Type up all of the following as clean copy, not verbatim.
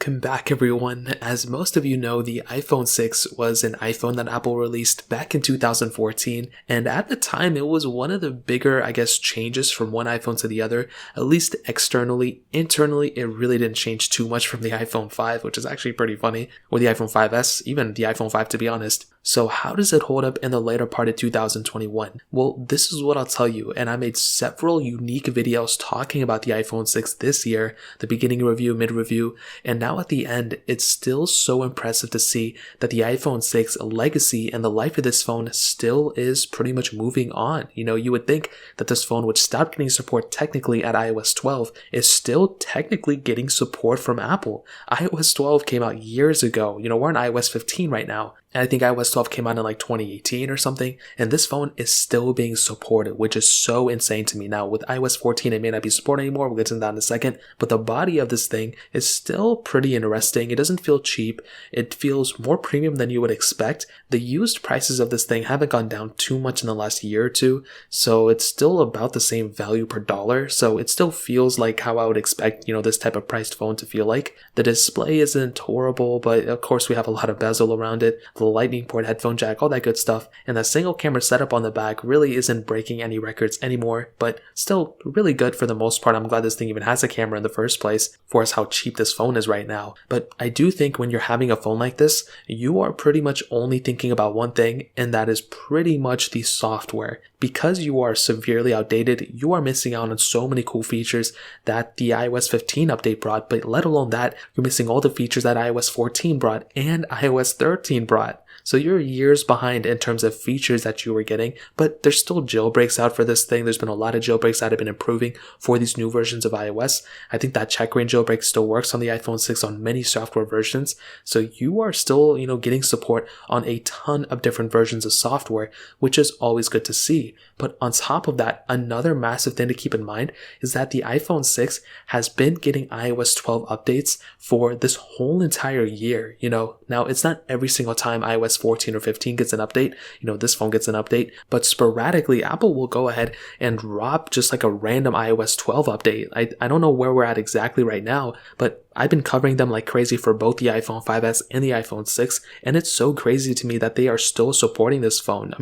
Welcome back everyone. As most of you know, the iPhone 6 was an iPhone that Apple released back in 2014, and at the time it was one of the bigger, changes from one iPhone to the other, at least externally. Internally, it really didn't change too much from the iPhone 5, which is actually pretty funny, or the iPhone 5S, even the iPhone 5 to be honest. So how does it hold up in the later part of 2021? Well, this is what I'll tell you, and I made several unique videos talking about the iPhone 6 this year, the beginning review, mid-review, and now at the end, it's still so impressive to see that the iPhone 6 legacy and the life of this phone still is pretty much moving on. You would think that this phone would stop getting support technically at iOS 12, is still technically getting support from Apple. iOS 12 came out years ago. We're on iOS 15 right now. And I think iOS 12 came out in 2018 or something, and this phone is still being supported, which is so insane to me. Now, with iOS 14, it may not be supported anymore, we'll get to that in a second, but the body of this thing is still pretty interesting. It doesn't feel cheap, it feels more premium than you would expect. The used prices of this thing haven't gone down too much in the last year or two, so it's still about the same value per dollar, so it still feels like how I would expect, this type of priced phone to feel like. The display isn't horrible, but of course we have a lot of bezel around it. The lightning port, headphone jack, all that good stuff, and the single camera setup on the back really isn't breaking any records anymore, but still really good for the most part. I'm glad this thing even has a camera in the first place for us how cheap this phone is right now. But I do think when you're having a phone like this, you are pretty much only thinking about one thing, and that is pretty much the software. Because you are severely outdated, you are missing out on so many cool features that the iOS 15 update brought, but let alone that, you're missing all the features that iOS 14 brought and iOS 13 brought. So you're years behind in terms of features that you were getting, but there's still jailbreaks out for this thing. There's been a lot of jailbreaks that have been improving for these new versions of iOS. I think that checkra jailbreak still works on the iPhone 6 on many software versions. So you are still, getting support on a ton of different versions of software, which is always good to see. But on top of that, another massive thing to keep in mind is that the iPhone 6 has been getting iOS 12 updates for this whole entire year. Now it's not every single time iOS 14 or 15 gets an update, this phone gets an update, but sporadically Apple will go ahead and drop just like a random iOS 12 update. I don't know where we're at exactly right now, but I've been covering them like crazy for both the iPhone 5S and the iPhone 6, and it's so crazy to me that they are still supporting this phone.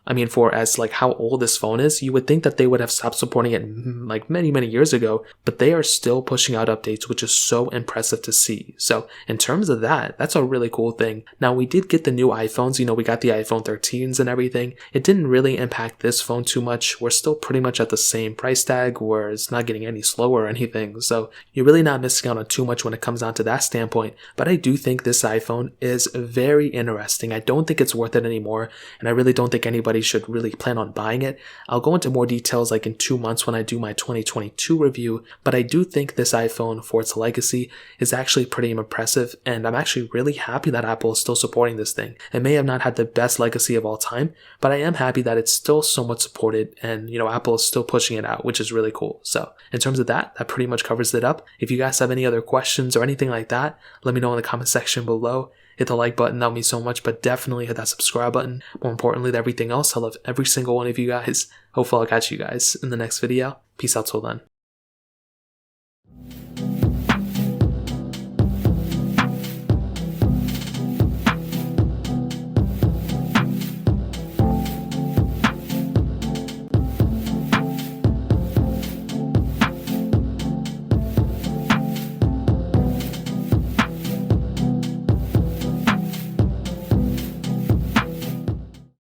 I mean for as like how old this phone is, you would think that they would have stopped supporting it like many years ago, but they are still pushing out updates, which is so impressive to see. So in terms of that, that's a really cool thing. Now we did get the new iPhones, we got the iPhone 13s and everything. It didn't really impact this phone too much. We're still pretty much at the same price tag where it's not getting any slower or anything. So you're really not missing out on too much when it comes down to that standpoint. But I do think this iPhone is very interesting. I don't think it's worth it anymore, and I really don't think anybody should really plan on buying it. I'll go into more details like in 2 months when I do my 2022 review, but I do think this iPhone for its legacy is actually pretty impressive, and I'm actually really happy that Apple is still supporting this thing. It may have not had the best legacy of all time, but I am happy that it's still somewhat supported, and Apple is still pushing it out, which is really cool. So in terms of that pretty much covers it up. If you guys have any other questions or anything like that, let me know in the comment section below. Hit the like button, that would mean so much, but definitely hit that subscribe button. More importantly than everything else, I love every single one of you guys. Hopefully I'll catch you guys in the next video. Peace out till then.